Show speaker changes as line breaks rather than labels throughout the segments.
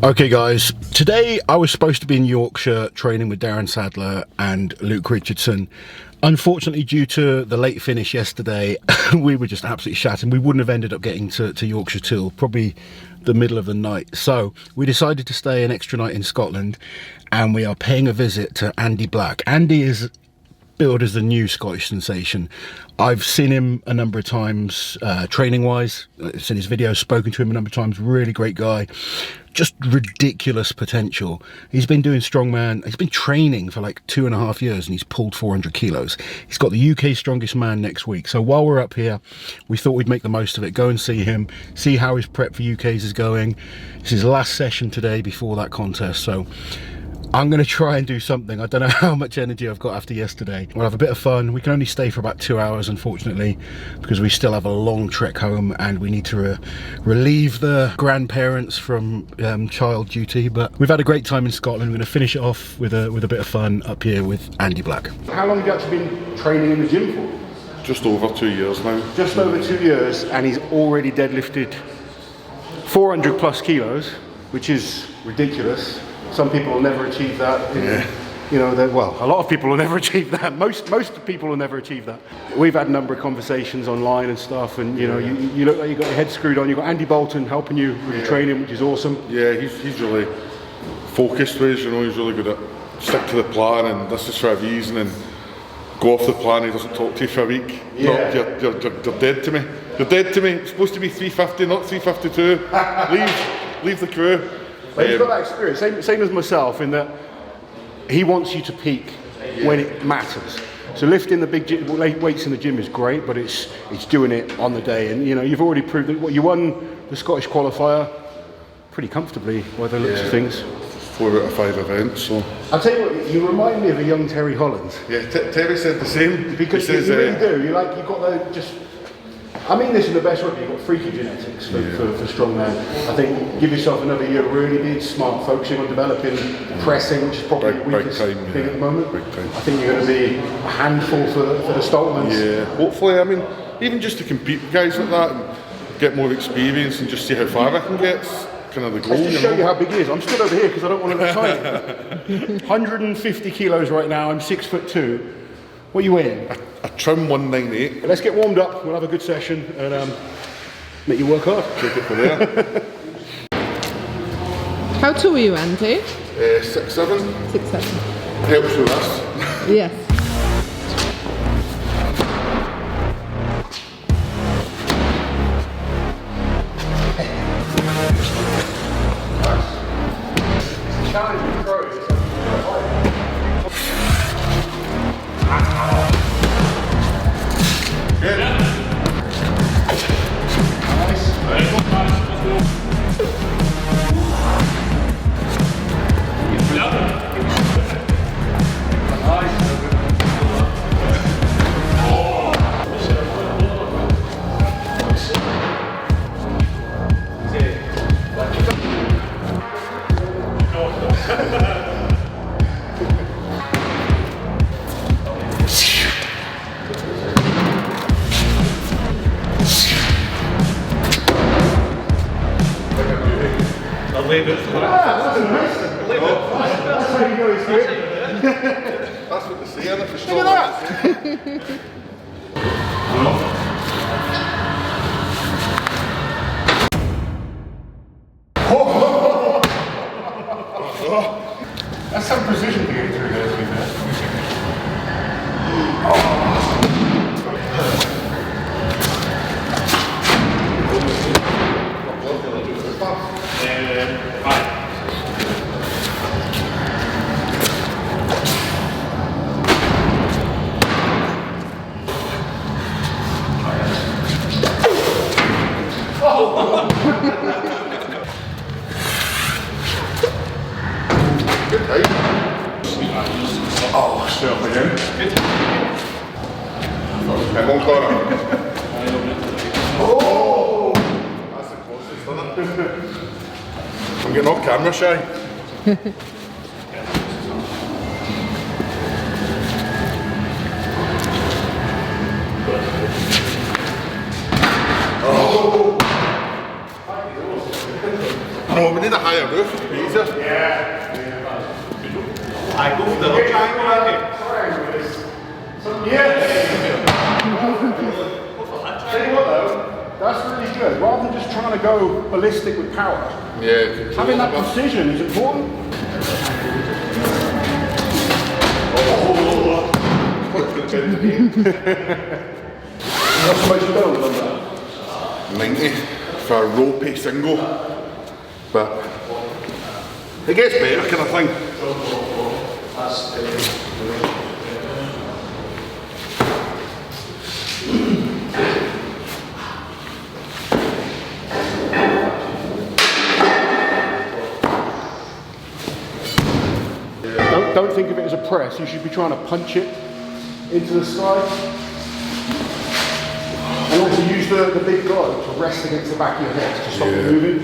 Okay guys, today I was supposed to be in Yorkshire training with Laurence Shahlaei and Luke Richardson. Unfortunately, due to the late finish yesterday, we were just absolutely shattered. We wouldn't have ended up getting to Yorkshire till probably the middle of the night. So we decided to stay an extra night in Scotland, and we are paying a visit to Andy Black. Andy is billed as the new Scottish sensation. I've seen him a number of times training wise, seen his videos, spoken to him a number of times. Really great guy, just ridiculous potential. He's been doing strongman, he's been training for like 2.5 years, and he's pulled 400 kilos. He's got the UK strongest man next week. So while we're up here, we thought we'd make the most of it, go and see him, see how his prep for UKs is going. It's his last session today before that contest, so I'm going to try and do something. I don't know how much energy I've got after yesterday. We'll have a bit of fun. We can only stay for about 2 hours, unfortunately, because we still have a long trek home and we need to relieve the grandparents from child duty. But we've had a great time in Scotland. We're going to finish it off with a bit of fun up here with Andy Black. How long have you actually been training in the gym for?
Just over 2 years now.
Just over 2 years, and he's already deadlifted 400 plus kilos, which is ridiculous. Some people will never achieve that.
Yeah.
You know, well, a lot of people will never achieve that. Most people will never achieve that. We've had a number of conversations online and stuff, and you know, you look like you've got your head screwed on. You've got Andy Bolton helping you with the training, which is awesome.
Yeah, he's really focused with us, you know, he's really good at stick to the plan, and this is for a reason, and go off the plan. He doesn't talk to you for a week.
Yeah.
No, you're dead to me. You're dead to me. It's supposed to be 350, not 352. Leave the crew.
But he's got that experience, same as myself, in that he wants you to peak when it matters. So lifting the big weights in the gym is great, but it's doing it on the day. And you know, you've already proved that you won the Scottish qualifier pretty comfortably by the looks of things.
4 out of 5 events. So
I'll tell you what, you remind me of a young Terry Holland.
yeah, Terry said the same.
Because you really do. You've got the I mean this in the best way. You've got freaky genetics for strongman. I think give yourself another year really being smart, focusing on developing pressing, which is probably the weakest thing at the moment. I think you're going to be a handful for the Stoltmans.
Yeah, hopefully. I mean, even just to compete with guys like that and get more experience and just see how far I can get. It's kind of the goal.
Let's just show you how big he is. I'm stood over here because I don't want to look tiny. 150 kilos right now. I'm 6'2". What are you weighing?
I trim 198.
Let's get warmed up. We'll have a good session and make you work hard.
Take it from there.
How tall are you, Andy?
6'7".
6'7".
Helps with this.
Yes.
That's how you know he's good.
That's what they say, isn't it? For
Look at that. That's some precision to get through there, to be fair. Oh, still again.
And one corner.
Oh!
That's the closest, isn't it? I'm getting off camera shy. Oh! No, we need a higher roof to be easier.
I go for the look.
Tell you what though, that's really good. Rather than just trying to go ballistic with power,
Yeah.
having that precision is important. What's the most build on that?
90 for a ropey single, but it gets better kind of thing.
Don't think of it as a press, you should be trying to punch it into the sky. And also use the big guy to rest against the back of your head to stop it moving.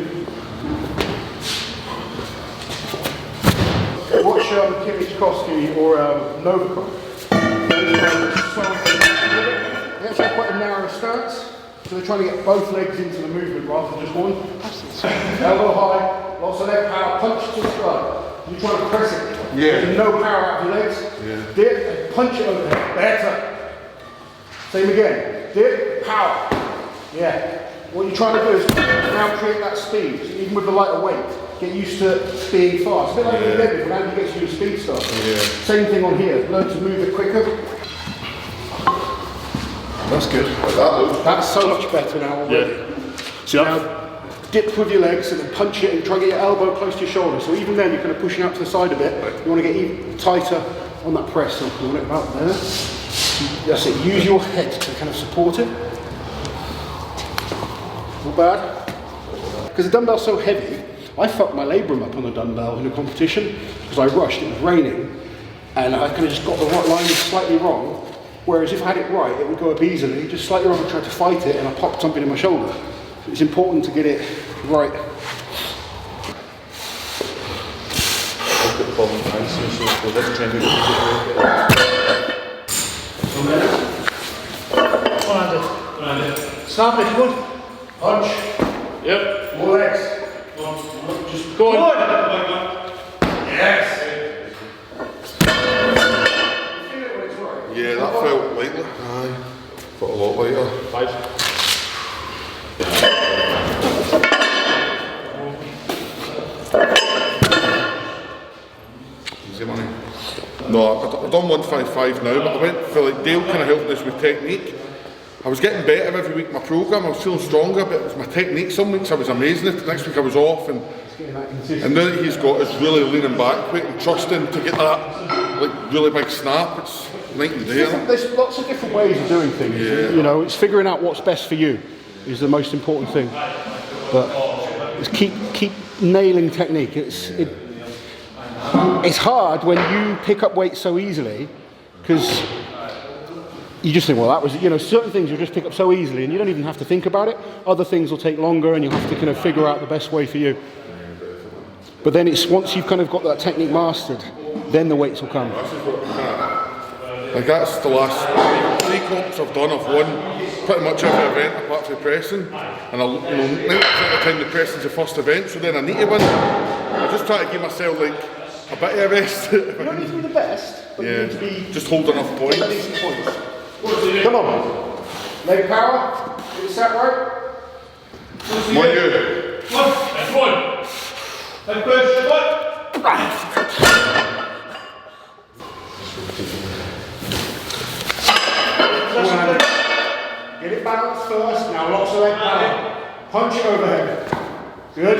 Watch Kimich Koski or Novikov. They actually have quite a narrow stance, so they're trying to get both legs into the movement rather than just one. Elbow high, lots of leg power, punch to the sky. You're trying to press it. There's no power out of your legs. Dip and punch it overhead. Better. Same again. Dip, power. What you're trying to do is now create that speed. So even with the lighter weight, get used to being fast. A bit like the deadlift, when Andy gets you to speed stuff. Same thing on here. Learn to move it quicker. That's good. That's so much better now already. So now dip with your legs and then punch it and try to get your elbow close to your shoulder. So even then you're kind of pushing out to the side a bit. You want to get even tighter on that press. So you want it about there. That's it. Use your head to kind of support it. Not bad. Because the dumbbell's so heavy, I fucked my labrum up on the dumbbell in a competition because I rushed. It was raining and I kind of just got the right line slightly wrong. Whereas if I had it right, it would go up easily. Just slightly wrong, I tried to fight it and I popped something in my shoulder. So it's important to get it right.
Snap it, good.
Punch.
Yep.
More legs.
Just go on.
Yes.
Yeah, that felt lightly. Aye, felt a lot lighter.
5.
Easy money. No, I've done 155 now, but I went for like Dale kind of helped us with technique. I was getting better every week. My programme, I was feeling stronger, but it was my technique. Some weeks I was amazing. The next week I was off, and now that he's got is really leaning back quick and trusting to get that like really big snap. It's night and day.
There's lots of different ways of doing things. You know, it's figuring out what's best for you is the most important thing. But it's keep nailing technique. It's hard when you pick up weights so easily because you just think, well, that was, you know, certain things you'll just pick up so easily and you don't even have to think about it. Other things will take longer and you'll have to kind of figure out the best way for you. But then it's once you've kind of got that technique mastered, then the weights will come.
Like that's the last 3 comps I've done. I've won pretty much every event apart from pressing, and 90% of the time the pressing's the first event, so then I need to win. I just try to give myself like a bit of a rest.
You don't need to be the best, but you need to be
just hold enough points.
decent points. Come on. Leg power. Get it set right.
Come on, you.
That's one. That's good.
Get it balanced first. Now lots of leg power. Punch it overhead. Good.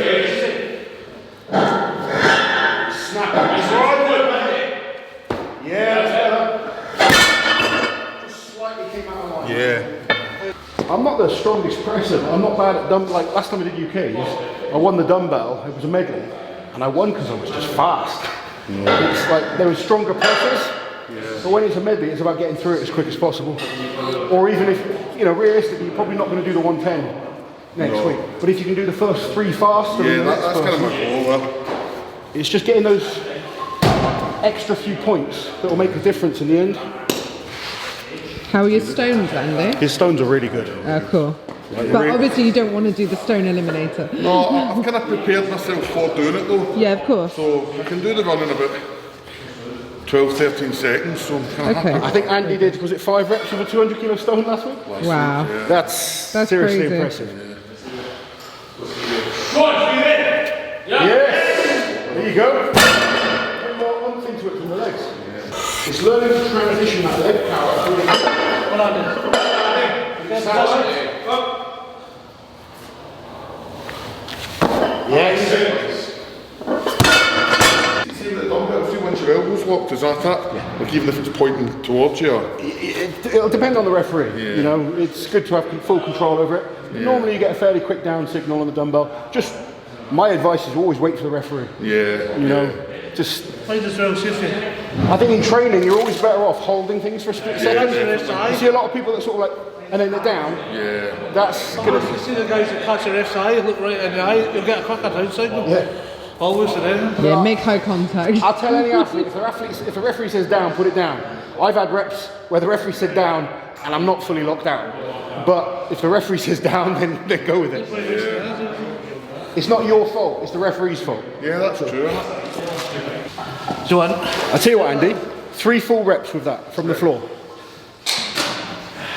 Snap it. It's right good. Yeah, that's better. Just slightly came out of line.
Yeah.
I'm not the strongest presser. I'm not bad at dumbbell. Like last time I did UKs, I won the dumbbell. It was a medley, and I won because I was just fast. It's like there were stronger pressers. But when it's a medley, it's about getting through it as quick as possible. Or even if, you know, realistically, you're probably not going to do the 110 next week. But if you can do the first 3 faster than the next
that's kind of
person,
my goal.
it's just getting those extra few points that will make a difference in the end.
How are your stones, Andy?
His stones are really good.
Oh, cool. But obviously you don't want to do the stone eliminator.
No, I've kind of prepared myself for doing it though.
Yeah, of course.
So I can do the run in about 12, 13 seconds, so I'm kind of
Okay.
happy.
I think Andy did, was it 5 reps of a 200 kilo stone last week?
Wow.
Yeah.
That's seriously
crazy.
impressive.
Go on, you in? Yeah.
Yes! There you go. Bring more oomph into it from the legs. It's learning to transition that leg power through the
What I did?
Yes.
See the dumbbell, see once your elbows locked, is that it? Yeah. Like even if it's pointing towards you? Or?
It'll depend on the referee.
Yeah.
You know, it's good to have full control over it.
Yeah.
Normally you get a fairly quick down signal on the dumbbell. Just, my advice is always wait for the referee.
Yeah.
You know, just...
I just don't see it.
I think in training you're always better off holding things for a split second.
Yeah.
You see a lot of people that sort of like, and then they're down.
Yeah.
That's gonna...
You see the guys that catch your left eye, look right in the eye, you'll get a crack at outside them.
Yeah.
Always there.
Yeah, make eye contact.
I'll tell any athlete, if a referee says down, put it down. I've had reps where the referee said down and I'm not fully locked down. But if the referee says down, then go with it. It's not your fault, it's the referee's fault.
Yeah, that's true.
So on.
I'll tell you what, Andy, 3 full reps with that from the floor.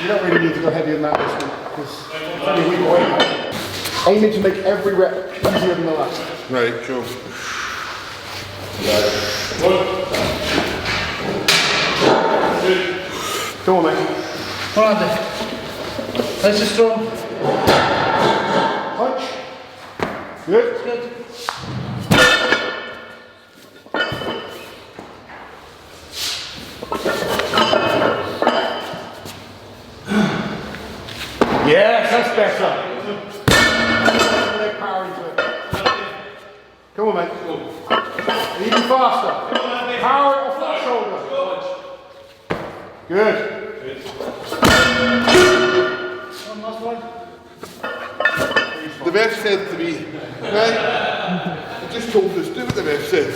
You don't really need to go heavier than that this week, because it's only a week away. Aiming to make every rep easier than the last.
Right, cool.
Come on, mate.
What I did? Nice and strong.
Punch. Good.
Good.
Yes, that's better. Leg power into it. Come on, mate. Even faster. Power it off that shoulder. Good.
One last one.
The ref said to me, right, he just told us, do what the ref said.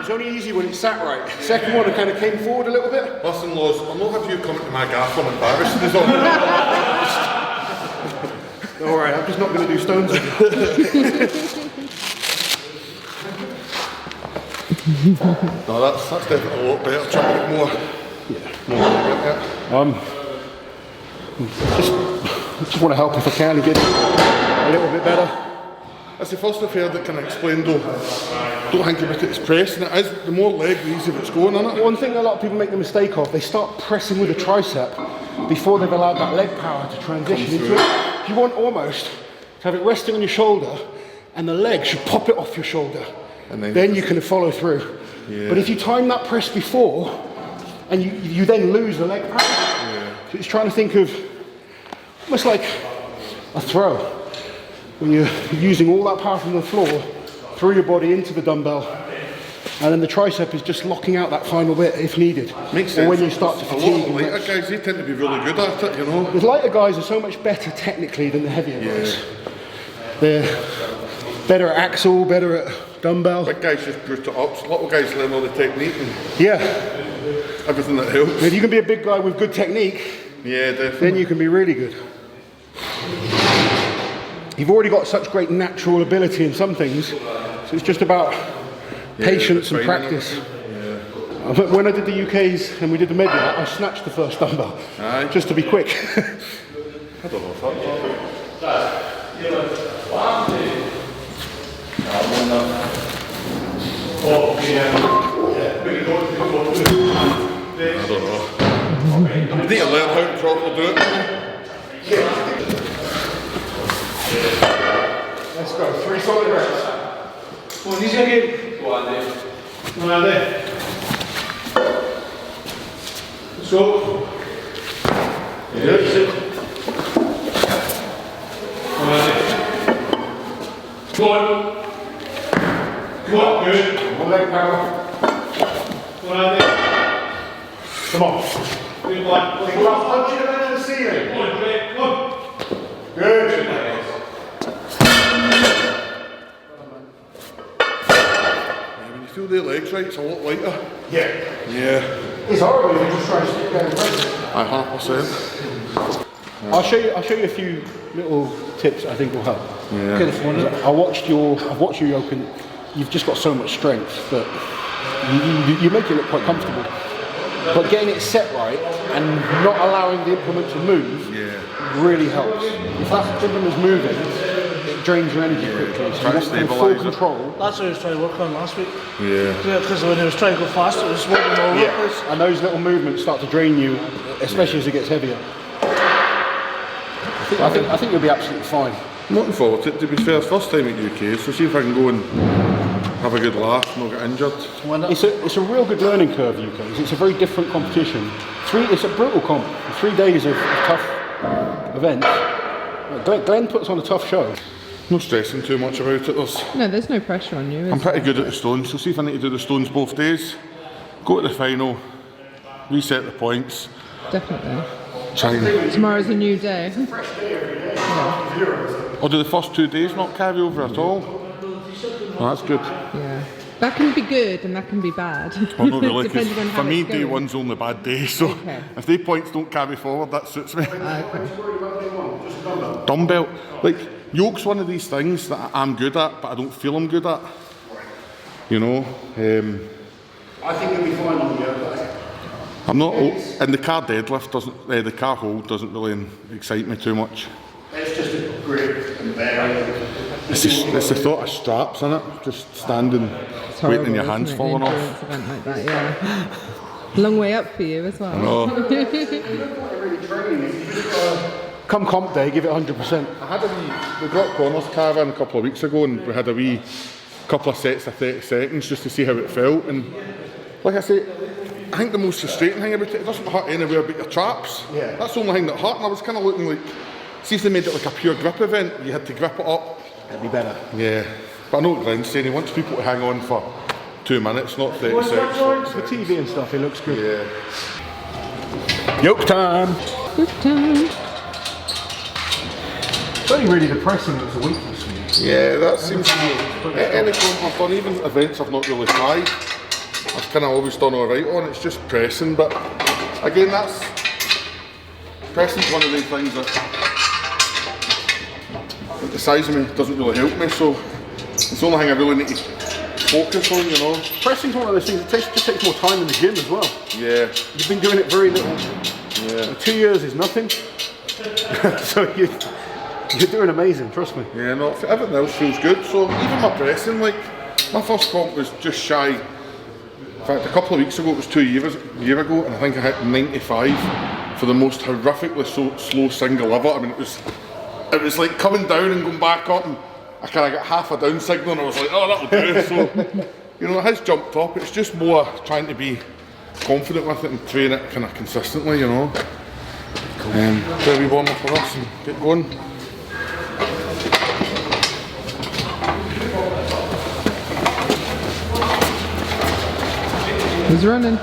It's only easy when it's sat right. Second one, I kind of came forward a little bit.
Listen, Loz, I'm not have you coming to my gaff and embarrassing us all.
All right, I'm just not going to do stones.
No, that's definitely a lot better. Try to get more.
Just want to help if I can and get a little bit better.
That's the first I've heard that can explain though. Don't think about it as pressing. It is the more leg, the easier it's going on it.
One thing a lot of people make the mistake of, they start pressing with a tricep before they've allowed that leg power to transition into it. You want almost to have it resting on your shoulder and the leg should pop it off your shoulder.
And
then you can follow through.
Yeah.
But if you time that press before and you then lose the leg power, so it's trying to think of almost like a throw. When you're using all that power from the floor through your body into the dumbbell, and then the tricep is just locking out that final bit if needed.
Makes
or
sense.
when you start to
A lot
fatigue.
of the lighter guys, they tend to be really good at it, you know.
The lighter guys are so much better technically than the heavier guys. They're better at axle, better at dumbbell.
Big guys just brute it up. So little guys learn all the technique and
Yeah,
everything that helps.
if you can be a big guy with good technique,
Yeah, definitely.
then you can be really good. You've already got such great natural ability in some things, so it's just about patience and practice. When I did the UKs and we did the medley, I snatched the first dumbbell, just to be quick.
I don't know if that's I don't know. You need to learn how to properly do it.
Let's go, 3 solid reps.
Go on, easy again. Go on, Dave. Go on, Dave. Let's go. Good. Sit. Go on, Dave. Go on. Go on, good.
One leg power.
Go on, Dave.
Come on. Punch it around the ceiling. Good.
When you feel their legs right, it's a lot lighter.
Yeah.
Yeah.
It's horrible if you just try and stick down and press it.
100%.
I'll show you a few little tips I think will help.
Yeah.
Get it for one.
I've watched you yoke, and you've just got so much strength that you make it look quite comfortable. But getting it set right and not allowing the implement to move really helps. If that implement is moving, it drains your energy quickly. So you want to full control.
That's what I was trying to work on last week.
Yeah.
Because when I was trying to go fast, it was smoking all over the place.
And those little movements start to drain you, especially as it gets heavier. I think you'll be absolutely fine.
I'm looking forward to it, to be fair. First time at UK, so see if I can go and have a good laugh and not get injured.
It's a real good learning curve, UK. It's a very different competition. It's a brutal comp. 3 days of tough events. Glenn puts on a tough show.
No stressing too much about it.
No, there's no pressure on you.
I'm pretty good at the stones, so see if I need to do the stones both days. Go to the final, reset the points.
Definitely.
Try and,
Tomorrow's a new day.
or do the first 2 days not carry over at all? Oh, that's good.
Yeah. That can be good and that can be bad.
Well, not really, 'cause
Depending on how
for me,
it's
day
going.
one's only a bad day, so
Okay.
if they points don't carry forward, that suits me.
Okay.
Dumbbell, like, yoke's one of these things that I'm good at, but I don't feel I'm good at. You know?
I think you'll be fine on the yoke.
I'm not, and the car deadlift doesn't, the car hold doesn't really excite me too much.
It's just a grip and bearing.
It's the thought of straps, isn't it? Just standing,
It's
waiting and
horrible,
your hands
isn't it?
falling
An
off.
endurance event like that, yeah. Long way up for you as well.
No.
Come comp day, give it 100%.
I had we got Connor's caravan a couple of weeks ago, and we had a wee couple of sets of 30 seconds just to see how it felt. And like I say, I think the most frustrating thing about it doesn't hurt anywhere but your traps.
Yeah.
That's the only thing that hurt, and I was kind of looking like, see if they made it like a pure grip event, you had to grip it up.
It'd be better.
Yeah. But I know what Glenn's saying, he wants people to hang on for 2 minutes, not 30
Well,
seconds.
for TV and stuff, it looks good.
Yeah.
Yoke time!
Good time.
It's only really the pressing that's a weakness for you.
Yeah, that seems to be any comp I've done, even events I've not really tried, I've kind of always done alright on. It's just pressing, but again, pressing's one of these things that the size of me doesn't really help me, so it's the only thing I really need to focus on, you know.
Pressing's one of those things that just takes more time in the gym as well.
Yeah.
You've been doing it very little.
Yeah.
2 years is nothing. So you're doing amazing, trust me.
Yeah, no, everything else feels good. So even my pressing, like, my first comp was just shy. In fact, a couple of weeks ago, it was 2 years ago, and I think I hit 95 for the most horrifically slow single ever. I mean, it was like coming down and going back up, and I kind of got half a down signal, and I was like, oh, that'll do. So, you know, it has jumped up. It's just more trying to be confident with it and train it kind of consistently, you know. Do a wee warm up for us and get going.
He's running.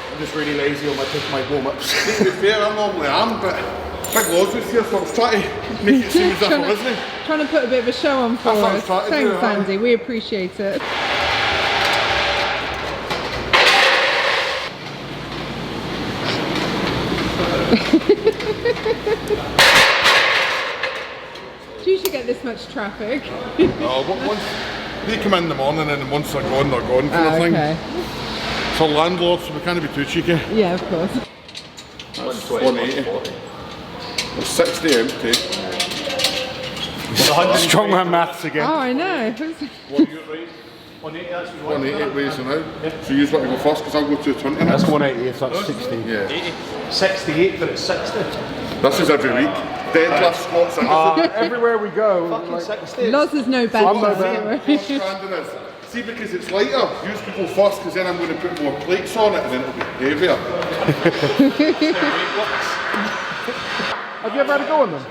I'm just really lazy on my warm-ups.
To be fair, I normally am, but Big Law's was here, so I was trying to make it seem as if I wasn't.
Trying to put a bit of a show on for
That's what I was
us.
trying to do,
Thanks, Andy. We appreciate it. Do you usually get this much traffic?
No, but once they come in the morning and once they're gone kind of thing.
Okay.
For landlords, so we can't be too cheeky.
Yeah, of course.
That's 180. It's 60 empty.
Strongman maths again.
Oh, I know.
180 weighs now. So you want to go first, because I'll go 220
That's
next.
180 if that's 60.
Yeah.
68, but it's 60.
This is every week. deadlift, squats, anything.
Everywhere we go,
Fucking
like,
60.
Loz is no better.
I'm no
don't
better.
worry.
Standing is. See, because it's lighter, use people first, because then I'm going to put more plates on it, and then it'll be heavier.
have you ever had a go on them?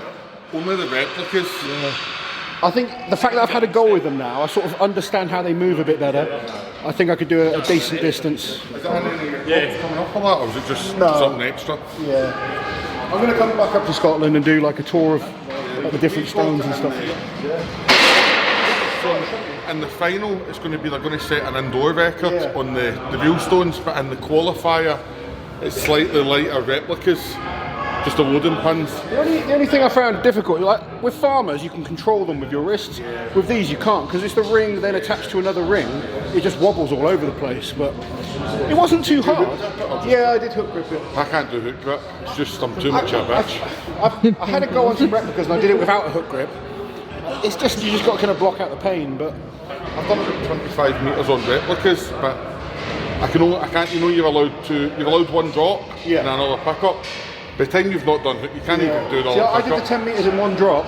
Only the replicas.
I think the fact that I've had a go with them now, I sort of understand how they move a bit better. I think I could do a decent distance.
Is that anything coming up on that, or is it just
No.
something extra?
Yeah. I'm going to come back up to Scotland and do like a tour of like, the different stones and stuff.
In the final, it's going to be, they're going to set an indoor record on the real stones, but in the qualifier, it's slightly lighter replicas, just the loading pins.
The only thing I found difficult, like with farmers, you can control them with your wrists. With these, you can't, because it's the ring then attached to another ring. It just wobbles all over the place, but it wasn't too hard. Yeah, I did hook grip it.
I can't do hook grip, it's just I'm too much of a bitch.
I had a go on some replicas and I did it without a hook grip. It's just, you just got to kind of block out the pain, but
I've done about 25 metres on replicas, but I can't, you know, you're allowed one drop and another pickup. By the time you've not done hook, you can't even do the
see,
other
I did the 10 metres in one drop,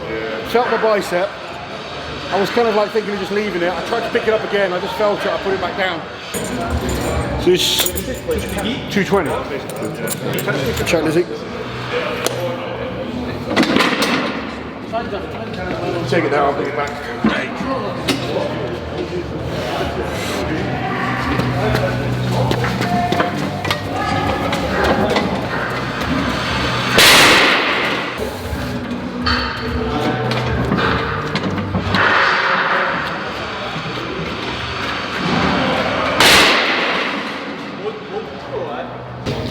felt my bicep. I was kind of like thinking of just leaving it. I tried to pick it up again, I just felt it, I put it back down. So it's 220. Check, Lizzie. Take it down, I'll bring it back.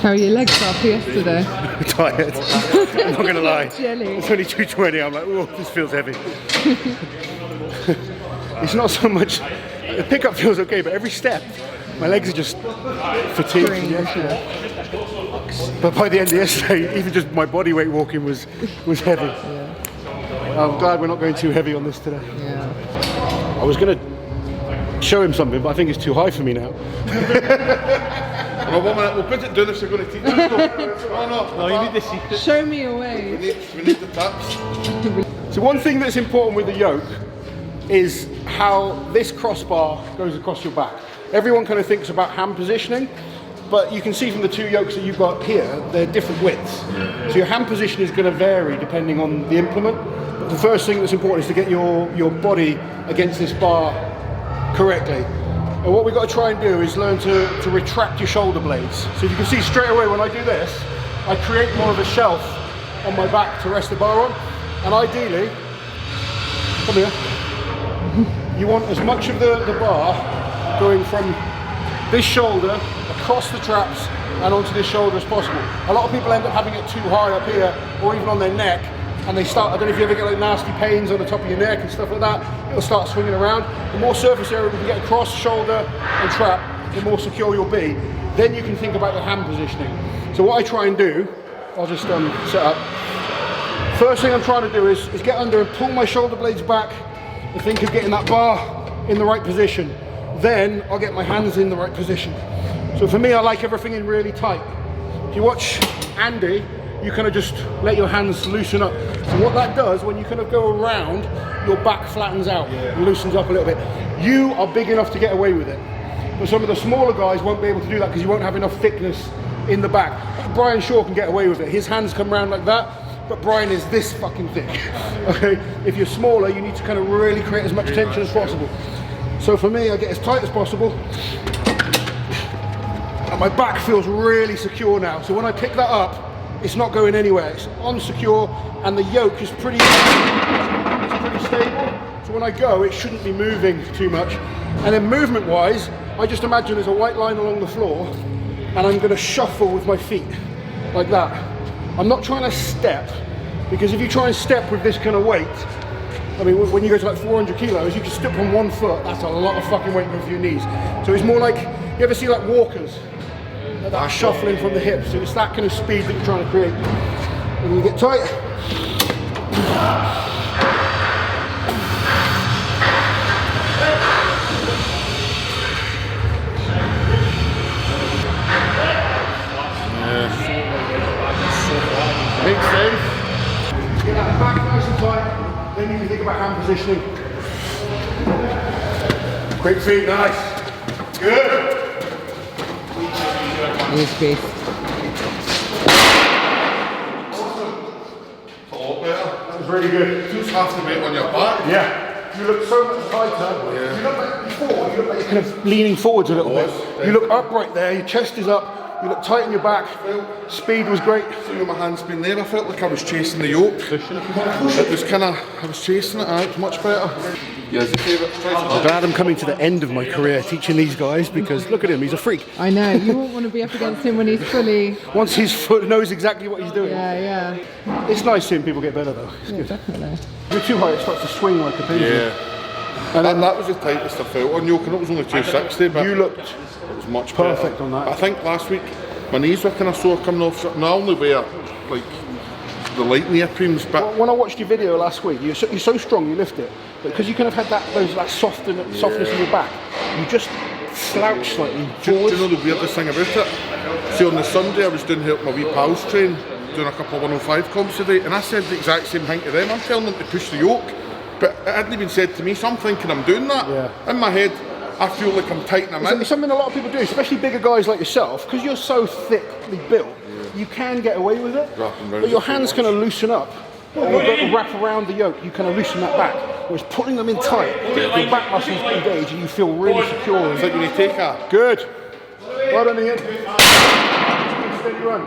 How are your legs after yesterday?
Tired. I'm not going to lie.
Jelly.
It's only 220. I'm like, oh, this feels heavy. It's not so much. The pickup feels okay, but every step, my legs are just fatigued from yesterday. But by the end of yesterday, even just my body weight walking was heavy. I'm glad we're not going too heavy on this today.
Yeah.
I was going to show him something, but I think it's too high for me now.
Well, 1 minute, we'll put it down if you're going to teach us. No,
you need the secret.
Show me your way.
we need the tips.
So one thing that's important with the yoke is how this crossbar goes across your back. Everyone kind of thinks about hand positioning, but you can see from the two yokes that you've got here, they're different widths. So your hand position is going to vary depending on the implement. But the first thing that's important is to get your body against this bar correctly. And what we've got to try and do is learn to retract your shoulder blades. So you can see straight away when I do this, I create more of a shelf on my back to rest the bar on. And ideally, come here, you want as much of the bar going from this shoulder across the traps and onto this shoulder as possible. A lot of people end up having it too high up here or even on their neck, and they start, I don't know if you ever get like nasty pains on the top of your neck and stuff like that, it'll start swinging around. The more surface area we can get across shoulder and trap, the more secure you'll be. Then you can think about your hand positioning. So what I try and do, I'll just set up. First thing I'm trying to do is get under and pull my shoulder blades back and think of getting that bar in the right position. Then I'll get my hands in the right position. So for me, I like everything in really tight. If you watch Andy, you kind of just let your hands loosen up. And what that does, when you kind of go around, your back flattens out and loosens up a little bit. You are big enough to get away with it. But some of the smaller guys won't be able to do that because you won't have enough thickness in the back. Brian Shaw can get away with it. His hands come around like that, but Brian is this fucking thick. Okay? If you're smaller, you need to kind of really create as much tension as possible. So for me, I get as tight as possible. And my back feels really secure now. So when I pick that up, it's not going anywhere. It's unsecure, and the yoke is pretty stable. So when I go, it shouldn't be moving too much. And then movement-wise, I just imagine there's a white line along the floor, and I'm going to shuffle with my feet like that. I'm not trying to step, because if you try and step with this kind of weight, I mean, when you go to like 400 kilos, you can step on 1 foot. That's a lot of fucking weight going for your knees. So it's more like, you ever see like walkers? Like that shuffling from the hips. So it's that kind of speed that you're trying to create. When you get tight. Makes sense. Get that Quick feet, nice. Good.
He's beast.
A lot better.
That was really good.
Feels half the weight on your back.
Yeah. You look so much tighter.
Yeah.
You look like before, you look like you're kind of leaning forwards a little bit. You look upright there, your chest is up, you look tight in your back. Speed was great.
See where my hand's been there, I felt like I was chasing the yoke. It was kind of, I was chasing it, it was much better. Yeah, it's your favourite.
I'm glad I'm coming to the end of my career teaching these guys because look at him, he's a freak.
I know, you won't want to be up against him when he's fully...
Once his foot knows exactly what he's doing.
Yeah.
It's nice seeing people get better though. It's
Yeah,
good.
definitely.
You're too high, it starts to swing like a pendulum.
Yeah.
And then
That was the tightest I felt on yoke, and it was only 260, but
you looked
it was much
perfect
better.
on that.
I think last week my knees were kind of sore coming off, and I only wear like the light neoprenes, but
when I watched your video last week, you're so strong, you lift it, but because you kind of had that softness in your back, you just slouch slightly
do you
forwards.
know the weirdest thing about it? See, on the Sunday I was doing help my wee pals train, doing a couple of 105 comps today, and I said the exact same thing to them. I'm telling them to push the yoke, but it hadn't been said to me, so I'm thinking I'm doing that.
Yeah.
In my head, I feel like I'm tightening them in.
It's something a lot of people do, especially bigger guys like yourself, because you're so thickly built, you can get away with it,
Wrapping round
but your
it too
hands
much.
kind of loosen up. Or wrap around the yoke, you kind of loosen that back. Whereas pulling them in tight, your back muscles engage and you feel really secure.
It's like when you take a,
Good. Well done, Ian. Steady run.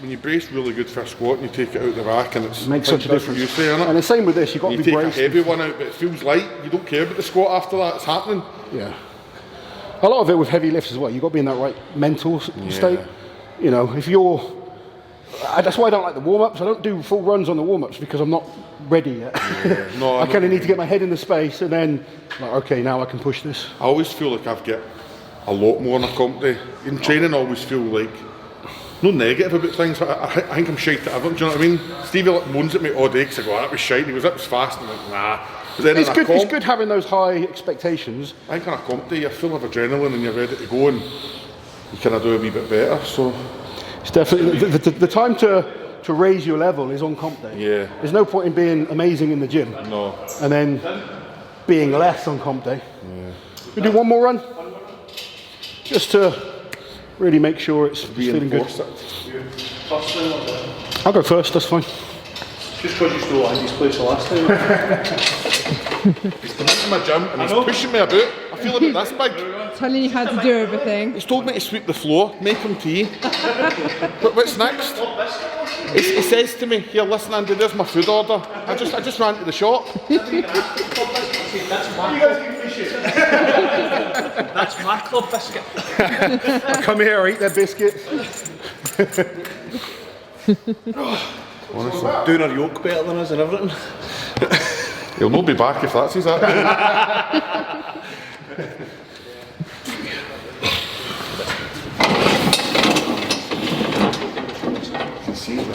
when you brace really good for a squat and you take it out the rack, and it's
Makes such a
that's what
difference.
you say, innit?
And the same with this, you've got to
You
be
take a
braced.
heavy one out, but it feels light. You don't care about the squat after that. It's happening.
Yeah. A lot of it with heavy lifts as well. You've got to be in that right mental state. You know, if you're... that's why I don't like the warm-ups. I don't do full runs on the warm-ups because I'm not ready yet.
Yeah. No,
I kind of need to get my head in the space and then, like, okay, now I can push this.
I always feel like I've got a lot more in a comp day. In training, I always feel like no negative about things. I think I'm shite at everything. Do you know what I mean? Stevie like moans at me all day because I go, that was shite. And he goes, that was fast. And I'm like, nah. But then
It's
in a
good,
comp,
it's good having those high expectations.
I think in a comp day, you're full of adrenaline and you're ready to go, and you kind of do a wee bit better. So
It's definitely the time to raise your level is on comp day.
Yeah.
There's no point in being amazing in the gym
no.
and then being less on comp day. Yeah. We do one more run, just to really make sure it's feeling good.
Reinforce it.
First thing or the-
I'll go first. That's fine.
Just because you stole Andy's place the last time.
He's come into my gym and he's pushing me about. I feel about this big.
Telling you how to do everything.
He's told me to sweep the floor, make him tea. But what's next? He says to me, here, listen Andy, there's my food order. I just ran to the shop.
That's my club biscuit.
Come here, eat their biscuits.
Honestly.
Doing our yoke better than us and everything.
He'll not be back if that's his attitude.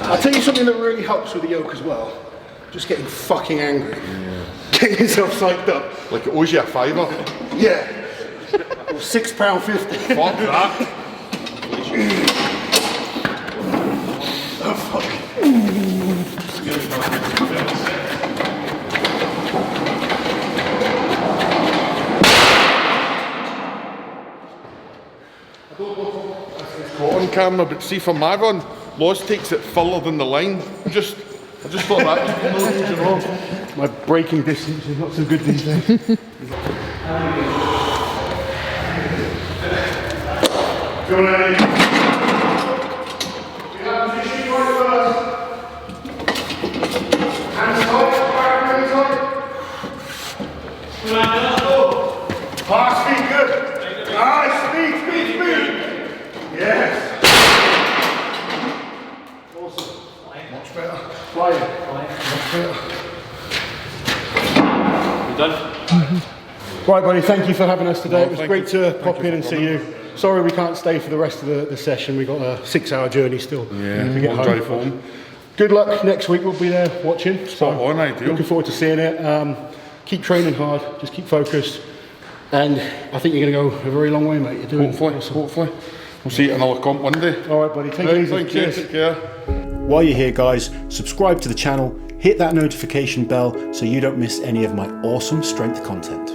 I'll tell you something that really helps with the yoke as well. Just getting fucking angry. Getting yourself psyched up.
Like it owes you a fiver.
Yeah. Or £6.50.
Fuck that.
Oh, fuck.
Caught on camera, but see for my run, Loz takes it further than the line. I just thought that, you know.
My braking distance is not so good these days. Go on, Andy. Hands tight, back really tight. Fast speed, good. Nice, speed. Yes. Awesome. Much better. Flying. Much better.
You done?
Right, buddy, thank you for having us today.
No,
It was
thank
great
you.
to
Thank
pop
you
in and
for
see
coming.
you. Sorry we can't stay for the rest of the session. We've got a 6-hour journey still to get
we'll
home.
drive home.
Good luck next week. We'll be there watching.
Spot on, ideal.
Looking forward to seeing it. Keep training hard. Just keep focused. And I think you're going to go a very long way, mate. You're doing
Hopefully. We'll see you at another comp one day.
All right, buddy. Take it easy.
Thank you.
Cheers.
Take care.
While you're here, guys, subscribe to the channel, hit that notification bell so you don't miss any of my awesome strength content.